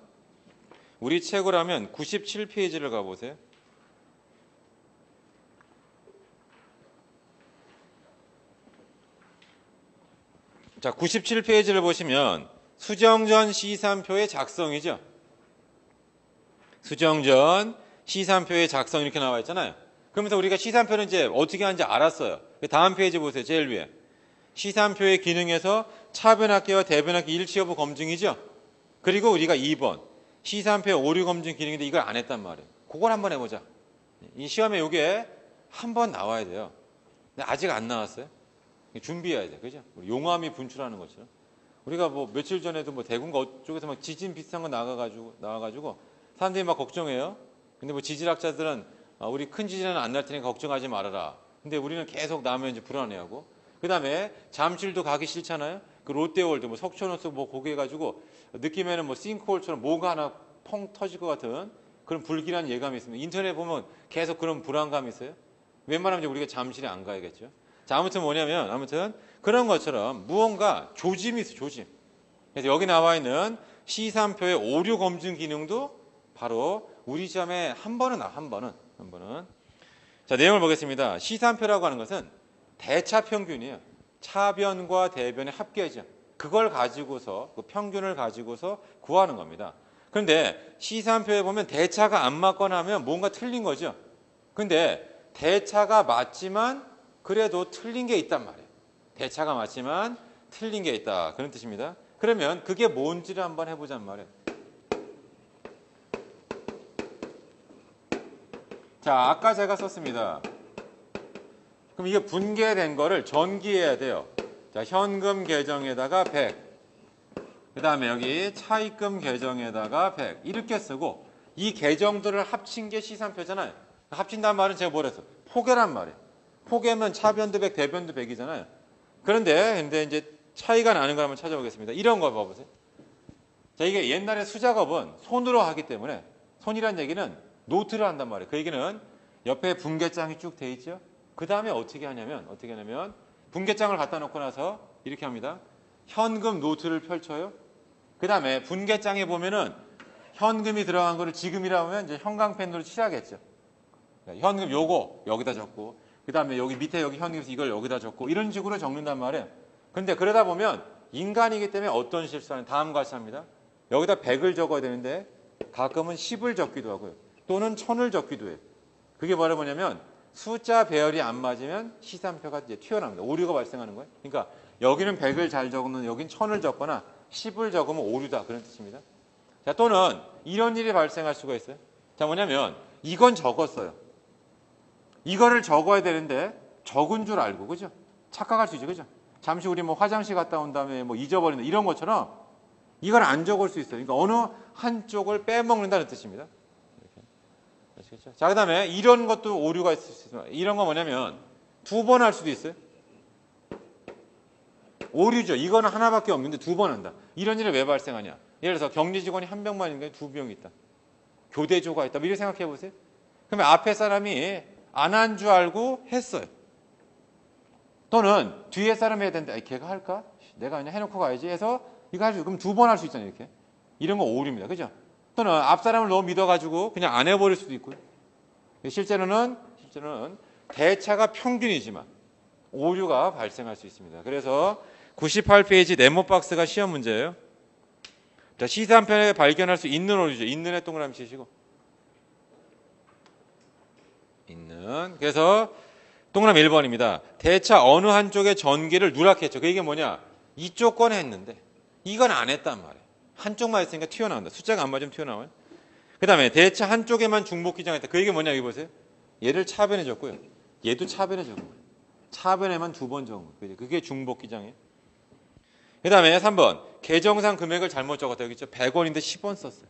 우리 책으로 하면 97페이지를 가보세요. 자, 97페이지를 보시면 수정전 시산표의 작성이죠. 수정전 시산표의 작성 이렇게 나와 있잖아요. 그러면서 우리가 시산표는 이제 어떻게 하는지 알았어요. 다음 페이지 보세요. 제일 위에. 시산표의 기능에서 차변합계와 대변합계 일치 여부 검증이죠. 그리고 우리가 2번. 시산표의 오류 검증 기능인데 이걸 안 했단 말이에요. 그걸 한번 해보자. 이 시험에 이게 한번 나와야 돼요. 근데 아직 안 나왔어요. 준비해야 돼. 그죠? 용암이 분출하는 것처럼. 우리가 뭐 며칠 전에도 뭐 대구인가 쪽에서 막 지진 비슷한 거 나와가지고 사람들이 막 걱정해요. 근데 뭐 지질학자들은 우리 큰 지진은 안 날 테니까 걱정하지 말아라. 근데 우리는 계속 나면 이제 불안해하고. 그 다음에 잠실도 가기 싫잖아요. 그 롯데월드, 뭐 석촌호수 뭐 거기 해가지고 느낌에는 뭐 싱크홀처럼 뭐가 하나 펑 터질 것 같은 그런 불길한 예감이 있습니다. 인터넷 보면 계속 그런 불안감이 있어요. 웬만하면 이제 우리가 잠실에 안 가야겠죠. 자, 아무튼 뭐냐면 아무튼 그런 것처럼 무언가 조짐이 있어, 조짐. 그래서 여기 나와 있는 시산표의 오류 검증 기능도 바로 우리 시험에 한 번은 나와, 한 번은. 자, 내용을 보겠습니다. 시산표라고 하는 것은 대차 평균이에요. 차변과 대변의 합계죠. 그걸 가지고서 그 평균을 가지고서 구하는 겁니다. 그런데 시산표에 보면 대차가 안 맞거나 하면 뭔가 틀린 거죠. 근데 대차가 맞지만 그래도 틀린 게 있단 말이에요. 대차가 맞지만 틀린 게 있다. 그런 뜻입니다. 그러면 그게 뭔지를 한번 해보자는 말이에요. 자, 아까 제가 썼습니다. 그럼 이게 분계된 거를 전기해야 돼요. 자, 현금 계정에다가 100. 그 다음에 여기 차입금 계정에다가 100. 이렇게 쓰고 이 계정들을 합친 게 시산표잖아요. 합친다는 말은 제가 뭐랬어? 포개란 말이에요. 포개면 차변도 100, 대변도 100이잖아요. 그런데 이제 차이가 나는 걸 한번 찾아보겠습니다. 이런 거 봐보세요. 자, 이게 옛날에 수작업은 손으로 하기 때문에 손이란 얘기는 노트를 한단 말이에요. 그 얘기는 옆에 분계장이 쭉 돼 있죠. 그 다음에 어떻게 하냐면 분계장을 갖다 놓고 나서 이렇게 합니다. 현금 노트를 펼쳐요. 그 다음에 분계장에 보면은 현금이 들어간 거를 지금이라고 하면 이제 형광펜으로 칠하겠죠. 현금 요거 여기다 적고 그 다음에 여기 밑에 여기 현금에서 이걸 여기다 적고 이런 식으로 적는단 말이에요. 근데 그러다 보면 인간이기 때문에 어떤 실수하는 다음과 같이 합니다. 여기다 100을 적어야 되는데 가끔은 10을 적기도 하고요. 또는 1000을 적기도 해요. 그게 뭐냐면 숫자 배열이 안 맞으면 시산표가 이제 튀어나옵니다. 오류가 발생하는 거예요. 그러니까 여기는 100을 잘 적으면 여긴 1000을 적거나 10을 적으면 오류다. 그런 뜻입니다. 자, 또는 이런 일이 발생할 수가 있어요. 자, 뭐냐면 이건 적었어요. 이거를 적어야 되는데 적은 줄 알고, 그죠? 착각할 수 있죠, 그죠? 잠시 우리 뭐 화장실 갔다 온 다음에 뭐 잊어버린다 이런 것처럼 이걸 안 적을 수 있어요. 그러니까 어느 한쪽을 빼먹는다는 뜻입니다. 이렇게. 아시겠죠? 자, 그다음에 이런 것도 오류가 있을 수 있습니다. 이런 거 뭐냐면 두 번 할 수도 있어요. 오류죠. 이거는 하나밖에 없는데 두 번 한다. 이런 일이 왜 발생하냐? 예를 들어서 격리 직원이 한 병만 있는 게 두 병이 있다. 교대조가 있다. 뭐 이렇게 생각해 보세요. 그러면 앞에 사람이 안 한 줄 알고 했어요. 또는 뒤에 사람이 해야 되는데 걔가 할까? 내가 그냥 해놓고 가야지 해서 이거 할 수, 그럼 두 번 할 수 있잖아요. 이렇게. 이런 거 오류입니다. 그죠? 또는 앞 사람을 너무 믿어가지고 그냥 안 해버릴 수도 있고요. 실제로는 대차가 평균이지만 오류가 발생할 수 있습니다. 그래서 98페이지 네모박스가 시험 문제예요. 자, 시산편에 발견할 수 있는 오류죠. 있는에 동그라미 치시고. 있는. 그래서 동그라미 1번입니다. 대차 어느 한쪽에 전기를 누락했죠. 그 이게 뭐냐? 이쪽 건 했는데 이건 안 했단 말이에요. 한쪽만 했으니까 튀어나온다. 숫자가 안 맞으면 튀어나와요. 그 다음에 대차 한쪽에만 중복 기장했다. 그 이게 뭐냐? 여기 보세요. 얘를 차변에 적고요. 얘도 차변에 적은 거예요. 차변에만 두 번 적은 거예요. 그게 중복 기장이에요. 그 다음에 3번. 계정상 금액을 잘못 적었다. 여기 있죠. 100원인데 10원 썼어요.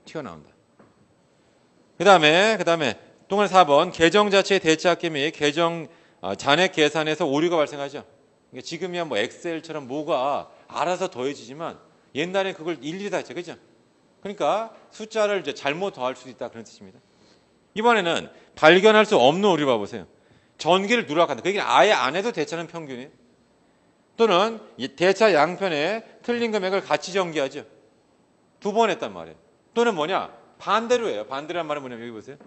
튀어나온다. 그 다음에 동그라미 4번. 계정 자체의 대차합계 및 계정 잔액 계산에서 오류가 발생하죠. 그러니까 지금이야 뭐 엑셀처럼 뭐가 알아서 더해지지만 옛날에 그걸 일일이 다 했죠. 그죠? 그러니까 숫자를 이제 잘못 더할 수도 있다. 그런 뜻입니다. 이번에는 발견할 수 없는 오류 봐보세요. 전기를 누락한다. 그 얘기는 아예 안 해도 대차는 평균이에요. 또는 대차 양편에 틀린 금액을 같이 전기하죠. 두 번 했단 말이에요. 또는 뭐냐? 반대로 해요. 반대란 말은 뭐냐면 여기 보세요.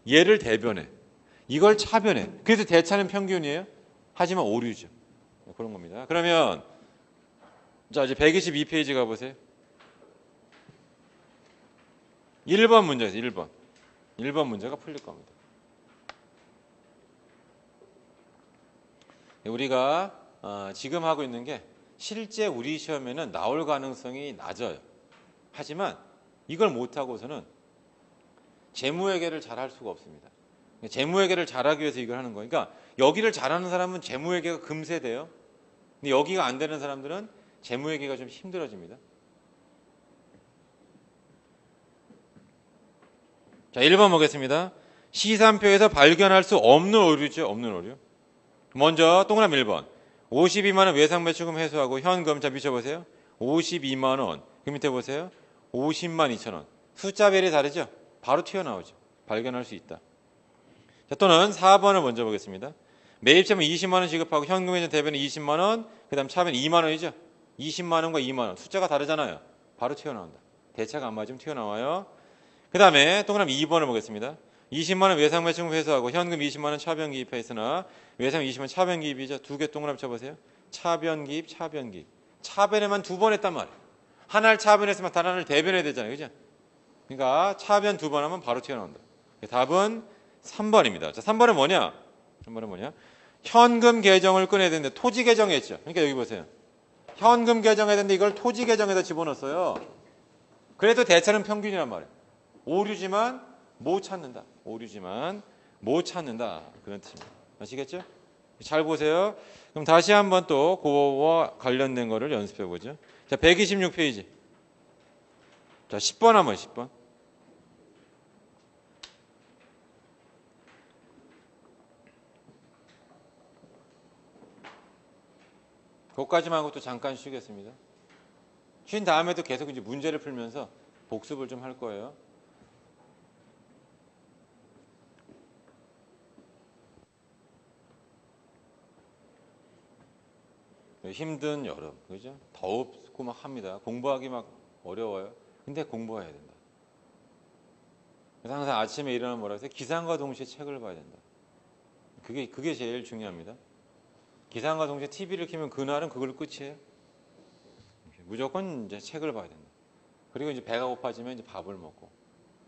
얘를 대변해. 이걸 차변해. 그래서 대차는 평균이에요. 하지만 오류죠. 그런 겁니다. 그러면 자, 이제 122페이지 가보세요. 1번 문제에서 1번 문제가 풀릴 겁니다. 우리가 지금 하고 있는 게 실제 우리 시험에는 나올 가능성이 낮아요. 하지만 이걸 못하고서는 재무회계를 잘 할 수가 없습니다. 재무회계를 잘하기 위해서 이걸 하는 거예요. 그러니까 여기를 잘하는 사람은 재무회계가 금세 돼요. 근데 여기가 안 되는 사람들은 재무회계가 좀 힘들어집니다. 자, 1번 보겠습니다. 시산표에서 발견할 수 없는 오류죠. 없는 오류. 먼저 동그라미 1번. 52만 원 외상매출금 회수하고 현금. 자, 미쳐보세요. 52만 원. 그 밑에 보세요. 50만 2천 원. 숫자별이 다르죠. 바로 튀어나오죠. 발견할 수 있다. 자, 또는 4번을 먼저 보겠습니다. 매입자면 20만 원 지급하고 현금의 대변은 20만 원, 그다음 차변 2만 원이죠. 20만 원과 2만 원 숫자가 다르잖아요. 바로 튀어나온다. 대차가 안 맞으면 튀어나와요. 그다음에 동그라미 2번을 보겠습니다. 20만 원 외상 매칭 회수하고 현금 20만 원 차변 기입해 있으나 외상 20만 원 차변 기입이죠. 두 개 동그라미 쳐보세요. 차변 기입, 차변 기입. 차변에만 두 번 했단 말이에요. 하나를 차변했으면 다른 하나를 대변해야 되잖아요. 그죠? 그러니까 차변 두 번 하면 바로 튀어나온다. 답은 3번입니다. 자, 3번은 뭐냐? 3번은 뭐냐? 현금 계정을 꺼내야 되는데 토지 계정했죠. 그러니까 여기 보세요. 현금 계정해야 되는데 이걸 토지 계정에다 집어넣었어요. 그래도 대차는 평균이란 말이에요. 오류지만 못 찾는다. 오류지만 못 찾는다. 그런 뜻입니다. 아시겠죠? 잘 보세요. 그럼 다시 한번 또 그거와 관련된 거를 연습해 보죠. 자, 126페이지. 자, 10번 한번 10번. 그것까지만 하고 또 잠깐 쉬겠습니다. 쉰 다음에도 계속 이제 문제를 풀면서 복습을 좀 할 거예요. 힘든 여름, 그죠? 덥고 막 합니다. 공부하기 막 어려워요. 근데 공부해야 된다. 그래서 항상 아침에 일어나면 뭐라 해서 기상과 동시에 책을 봐야 된다. 그게 제일 중요합니다. 기상과 동시에 TV를 켜면 그날은 그걸로 끝이에요. 무조건 이제 책을 봐야 된다. 그리고 이제 배가 고파지면 이제 밥을 먹고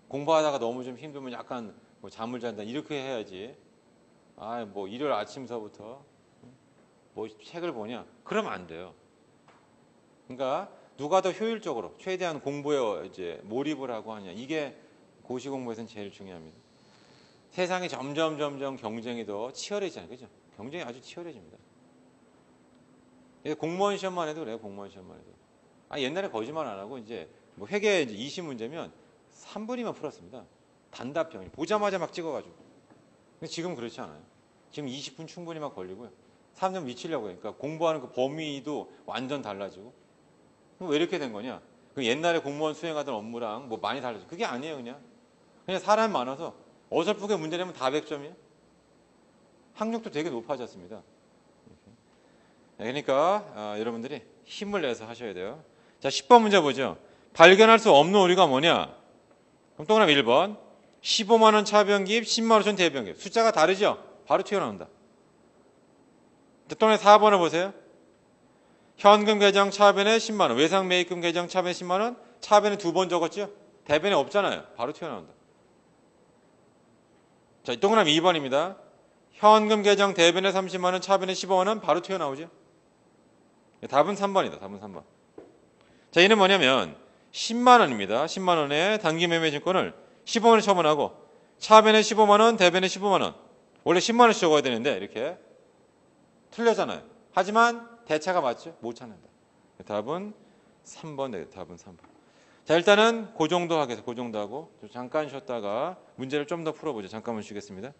공부하다가 너무 좀 힘들면 약간 뭐 잠을 잔다 이렇게 해야지. 뭐 일요일 아침서부터 뭐 책을 보냐? 그러면 안 돼요. 그러니까 누가 더 효율적으로 최대한 공부에 이제 몰입을 하고 하냐. 이게 고시 공부에서는 제일 중요합니다. 세상이 점점 경쟁이 더 치열해지잖아요. 그죠? 경쟁이 아주 치열해집니다. 공무원 시험만 해도 그래요. 공무원 시험만 해도. 옛날에 거짓말 안 하고 이제 뭐 회계 이제 20문제면 3분이면 풀었습니다. 단답형. 보자마자 막 찍어가지고. 근데 지금 그렇지 않아요. 지금 20분 충분히 막 걸리고요. 3점 미치려고 하니까 공부하는 그 범위도 완전 달라지고. 그럼 왜 이렇게 된 거냐? 그 옛날에 공무원 수행하던 업무랑 뭐 많이 달라져. 그게 아니에요, 그냥 사람이 많아서 어설프게 문제 내면 다 100점이에요. 학력도 되게 높아졌습니다. 그러니까 여러분들이 힘을 내서 하셔야 돼요. 자, 10번 문제 보죠. 발견할 수 없는 오류가 뭐냐? 그럼 동그라미 1번. 15만 원 차변기입, 10만 원 대변기입. 숫자가 다르죠? 바로 튀어나온다. 동그라미 4번을 보세요. 현금 계정 차변에 10만 원, 외상 매입금 계정 차변에 10만 원, 차변에 두 번 적었죠? 대변에 없잖아요. 바로 튀어나온다. 자, 동그라미 2번입니다. 현금 계정 대변에 30만 원, 차변에 15만 원 바로 튀어나오죠? 답은 3번이다. 답은 3번. 자, 얘는 뭐냐면 10만 원입니다. 10만 원에 단기 매매 증권을 15만 원 처분하고 차변에 15만 원, 대변에 15만 원. 원래 10만 원씩 적어야 되는데 이렇게 틀려잖아요. 하지만 대차가 맞죠? 못 찾는다. 답은 3번 되겠다. 답은 3번. 자, 일단은 그 정도 하겠습니다. 그 정도 하고 잠깐 쉬었다가 문제를 좀 더 풀어보죠. 잠깐만 쉬겠습니다.